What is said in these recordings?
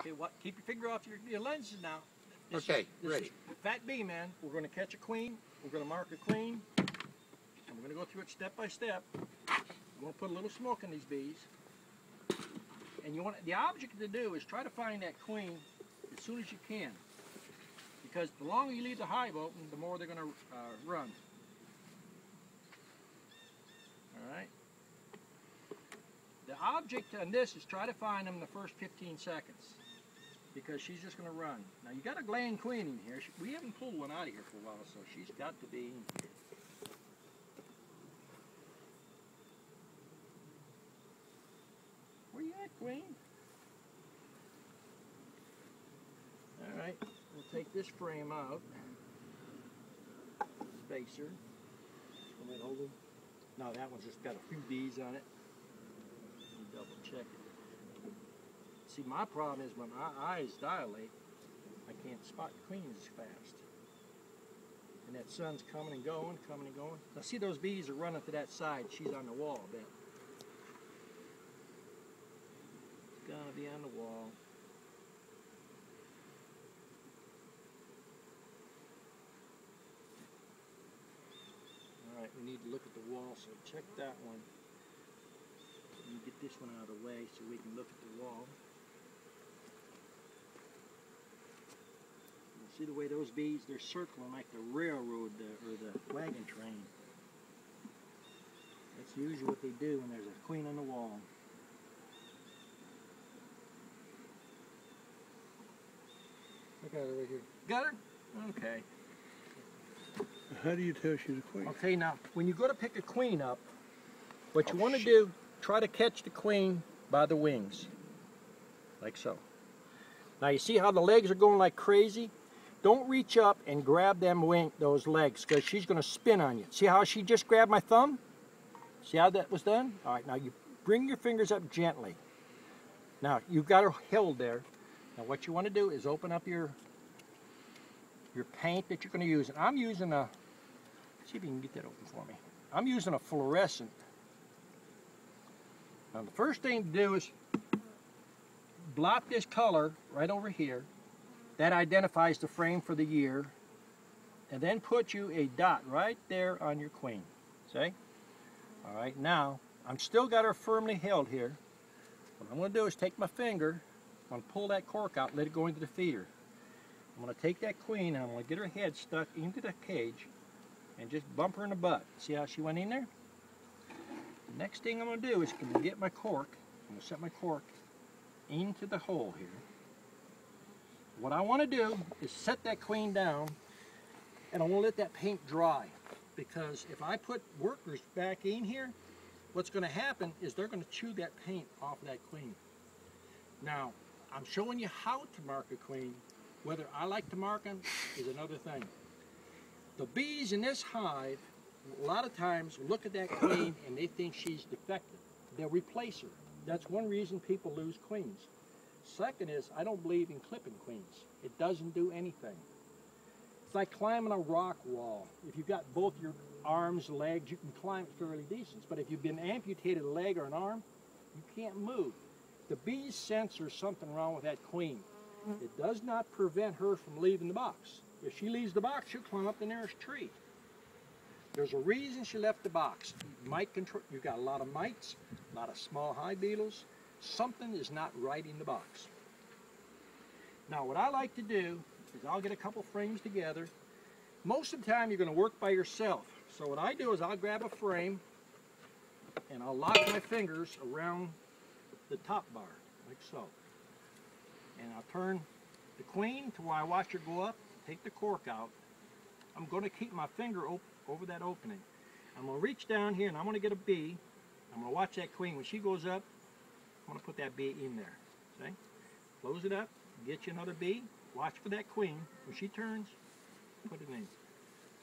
Okay, keep your finger off your lenses now. Okay, ready. Fat bee, man. We're going to catch a queen. We're going to mark a queen. And we're going to go through it step by step. We're going to put a little smoke in these bees. And you want the object to do is try to find that queen as soon as you can. Because the longer you leave the hive open, the more they're going to run. All right. The object on this is try to find them in the first 15 seconds. Because she's just going to run. Now you got a gland queen in here. We haven't pulled one out of here for a while, so she's got to be in here. Where you at, queen? All right, we'll take this frame out. Spacer. Hold it. No, that one's just got a few bees on it. Let me double check it. See, my problem is when my eyes dilate, I can't spot queens as fast. And that sun's coming and going, coming and going. Now see, those bees are running to that side. She's on the wall a bit. It's gonna be on the wall. All right, we need to look at the wall, so check that one. Let me get this one out of the way so we can look at the wall. See the way those bees, they're circling like the railroad or the wagon train. That's usually what they do when there's a queen on the wall. Look at her right here. Got her? Okay. How do you tell she's a queen? Okay, now, when you go to pick a queen up, what you want to do, try to catch the queen by the wings. Like so. Now you see how the legs are going like crazy? Don't reach up and grab those legs, because she's going to spin on you. See how she just grabbed my thumb? See how that was done? All right, now you bring your fingers up gently. Now, you've got her held there. Now what you want to do is open up your paint that you're going to use. And I'm using a, see if you can get that open for me. I'm using a fluorescent. Now the first thing to do is blot this color right over here. That identifies the frame for the year. And then put you a dot right there on your queen. See? All right, now, I'm still got her firmly held here. What I'm going to do is take my finger, I'm going to pull that cork out, let it go into the feeder. I'm going to take that queen and I'm going to get her head stuck into the cage and just bump her in the butt. See how she went in there? The next thing I'm going to do is I'm going to get my cork, I'm going to set my cork into the hole here. What I want to do is set that queen down, and I want to let that paint dry, because if I put workers back in here, what's going to happen is they're going to chew that paint off of that queen. Now, I'm showing you how to mark a queen. Whether I like to mark them is another thing. The bees in this hive, a lot of times, look at that queen and they think she's defective. They'll replace her. That's one reason people lose queens. Second is, I don't believe in clipping queens. It doesn't do anything. It's like climbing a rock wall. If you've got both your arms, legs, you can climb it fairly decent. But if you've been amputated a leg or an arm, you can't move. The bees sense there's something wrong with that queen. It does not prevent her from leaving the box. If she leaves the box, she'll climb up the nearest tree. There's a reason she left the box. Mite control. You've got a lot of mites, a lot of small hive beetles. Something is not right in the box. Now what I like to do is I'll get a couple frames together. Most of the time you're going to work by yourself. So what I do is I'll grab a frame and I'll lock my fingers around the top bar, like so. And I'll turn the queen to where I watch her go up, take the cork out. I'm going to keep my finger over that opening. I'm going to reach down here and I'm going to get a bee. I'm going to watch that queen. When she goes up, I'm going to put that bee in there. See? Close it up, get you another bee, watch for that queen. When she turns, put it in.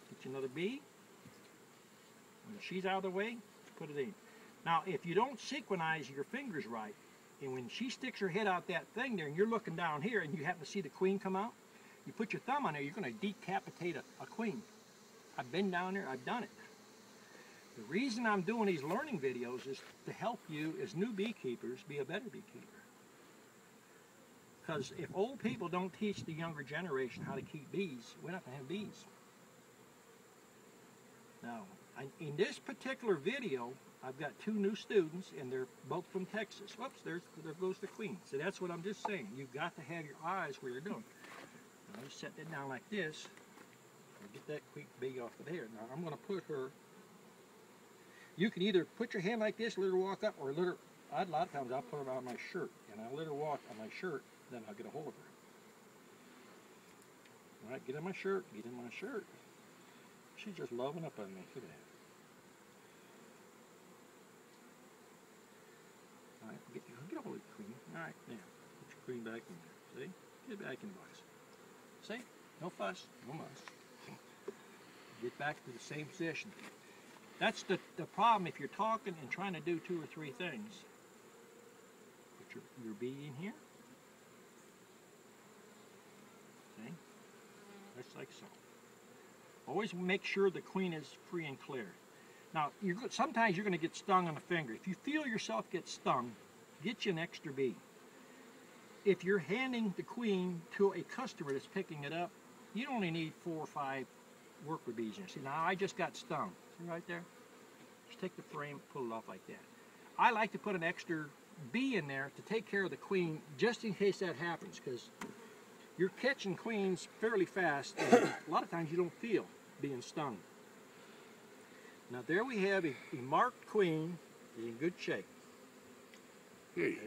Get you another bee. When she's out of the way, put it in. Now, if you don't synchronize your fingers right, and when she sticks her head out that thing there, and you're looking down here, and you happen to see the queen come out, you put your thumb on there, you're going to decapitate a queen. I've been down there, I've done it. The reason I'm doing these learning videos is to help you as new beekeepers be a better beekeeper. Because if old people don't teach the younger generation how to keep bees, we're not going to have bees. Now, in this particular video, I've got 2 new students, and they're both from Texas. Whoops, there goes the queen. So that's what I'm just saying. You've got to have your eyes where you're doing. Now, just set that down like this. I'll get that quick bee off of there. Now, I'm going to put her... You can either put your hand like this, let her walk up, or let her... A lot of times I'll put her on my shirt, and I'll let her walk on my shirt, then I'll get a hold of her. All right, get in my shirt, get in my shirt. She's just loving up on me. Look at that. All right, get a hold of the queen. All right, now, put your queen back in there. See? Get back in the box. See? No fuss, no muss. Get back to the same position. That's the problem if you're talking and trying to do 2 or 3 things. Put your bee in here. See? Just like so. Always make sure the queen is free and clear. Now, sometimes you're going to get stung on the finger. If you feel yourself get stung, get you an extra bee. If you're handing the queen to a customer that's picking it up, you only need 4 or 5 worker bees in there. See, now I just got stung. See right there? Just take the frame, pull it off like that. I like to put an extra bee in there to take care of the queen just in case that happens, because you're catching queens fairly fast, and a lot of times you don't feel being stung. Now there we have a marked queen in good shape. Hey. Okay.